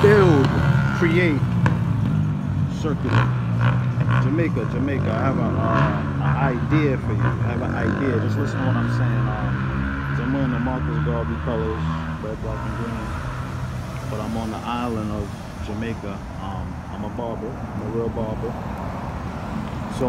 build, create, circulate. Jamaica, I have an idea for you. I have an idea. Just listen to what I'm saying. I'm wearing the Marcus Garvey colors, red, black, and green. But I'm on the island of Jamaica. I'm a barber. I'm a real barber. So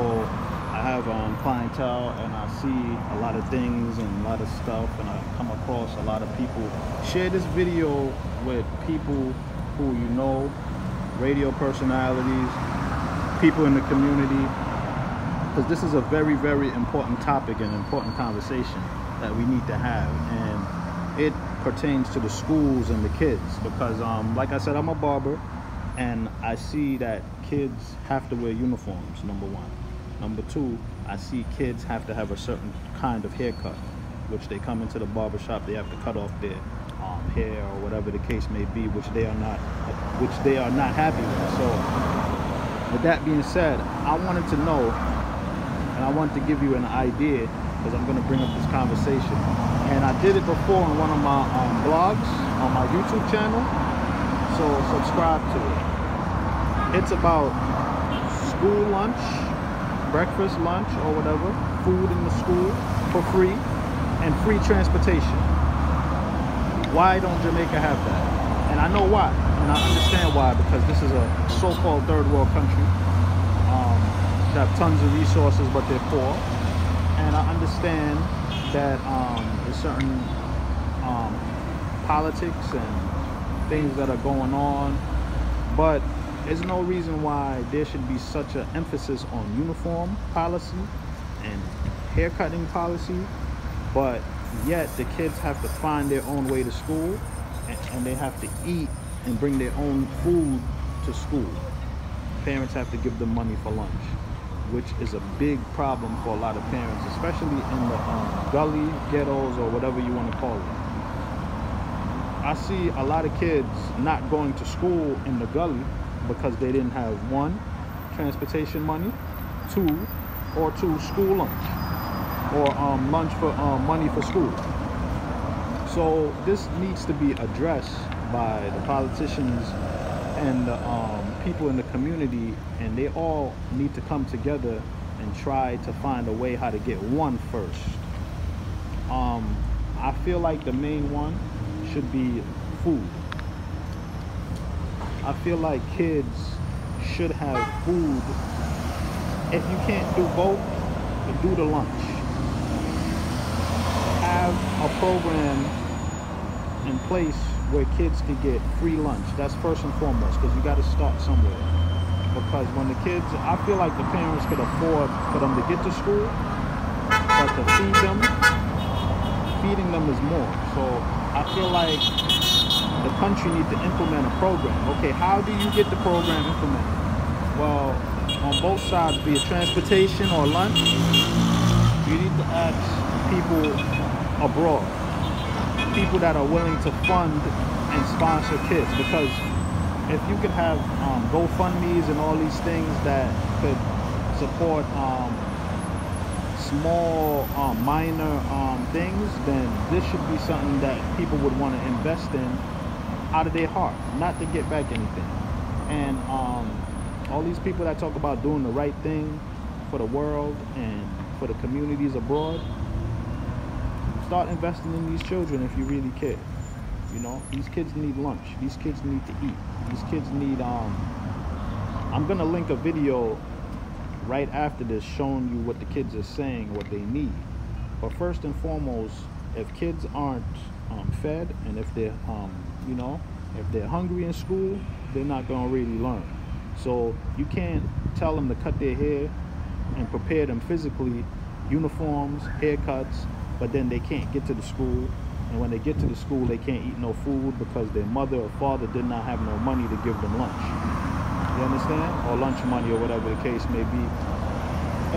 I have clientele, and I see a lot of things and a lot of stuff, and I come across a lot of people. Share this video with people who you know, radio personalities, people in the community, because this is a very, very important topic and important conversation that we need to have, and it pertains to the schools and the kids, because like I said, I'm a barber, and I see that kids have to wear uniforms, number one. Number two, I see kids have to have a certain kind of haircut, which they come into the barber shop, they have to cut off their hair or whatever the case may be, which they are not happy with. So with that being said, I wanted to know, and I wanted to give you an idea, because I'm going to bring up this conversation, and I did it before on one of my blogs on my YouTube channel, so subscribe to it. It's about school lunch, breakfast, lunch, or whatever, food in the school for free, and free transportation. Why don't Jamaica have that? And I know why, and I understand why, because this is a so-called third world country. They have tons of resources, but they're poor. And I understand that there's certain politics and things that are going on, but there's no reason why there should be such an emphasis on uniform policy and haircutting policy, but yet the kids have to find their own way to school, and they have to eat and bring their own food to school. Parents have to give them money for lunch, which is a big problem for a lot of parents, especially in the gully, ghettos, or whatever you want to call it. I see a lot of kids not going to school in the gully because they didn't have, one, transportation money, two, school lunch, or lunch for money for school. So this needs to be addressed by the politicians and the people in the community, and they all need to come together and try to find a way how to get one first. I feel like the main one should be food. I feel like kids should have food. If you can't do both, do the lunch. Have a program in place where kids can get free lunch. That's first and foremost, because you got to start somewhere. Because when the kids, I feel like the parents could afford for them to get to school, but to feeding them is more. So I feel like the country needs to implement a program. Okay, how do you get the program implemented? Well, on both sides, be it transportation or lunch, you need to ask people abroad, people that are willing to fund and sponsor kids, because if you could have GoFundMes and all these things that could support small minor things, then this should be something that people would want to invest in out of their heart, not to get back anything. And all these people that talk about doing the right thing for the world and for the communities abroad, start investing in these children if you really care. You know, these kids need lunch. These kids need to eat. These kids need, I'm gonna link a video right after this showing you what the kids are saying, what they need. But first and foremost, if kids aren't fed, and if they're, you know, if they're hungry in school, they're not gonna really learn. So you can't tell them to cut their hair and prepare them physically, uniforms, haircuts, but then they can't get to the school. And when they get to the school, they can't eat no food because their mother or father did not have no money to give them lunch. You understand? Or lunch money, or whatever the case may be.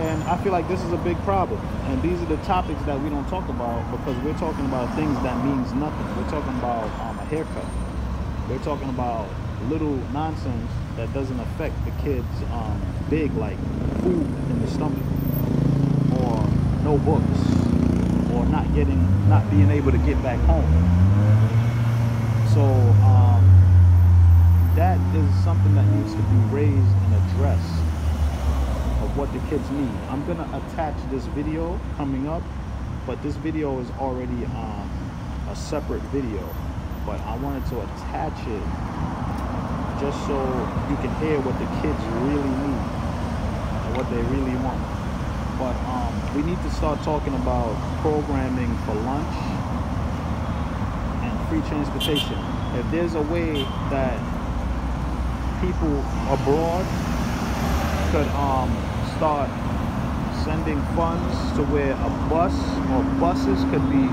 And I feel like this is a big problem. And these are the topics that we don't talk about, because we're talking about things that means nothing. We're talking about a haircut. We're talking about little nonsense that doesn't affect the kids big, like food in the stomach, or no books, or not being able to get back home. So something that needs to be raised and addressed of what the kids need. I'm gonna attach this video coming up, but this video is already a separate video, but I wanted to attach it just so you can hear what the kids really need and what they really want. But we need to start talking about programming for lunch and free transportation. If there's a way that people abroad could start sending funds to where a bus or buses could be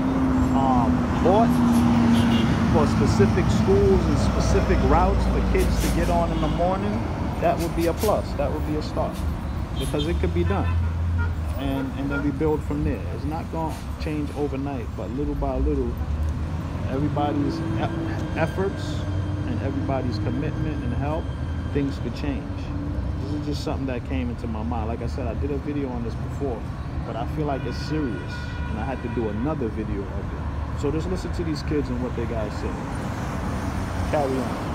bought for specific schools and specific routes for kids to get on in the morning, that would be a plus. That would be a start, because it could be done. And then we build from there. It's not going to change overnight, but little by little, everybody's efforts and everybody's commitment and help, things could change. This is just something that came into my mind. Like I said, I did a video on this before, but I feel like it's serious, and I had to do another video of it. So just listen to these kids and what they guys say. Carry on.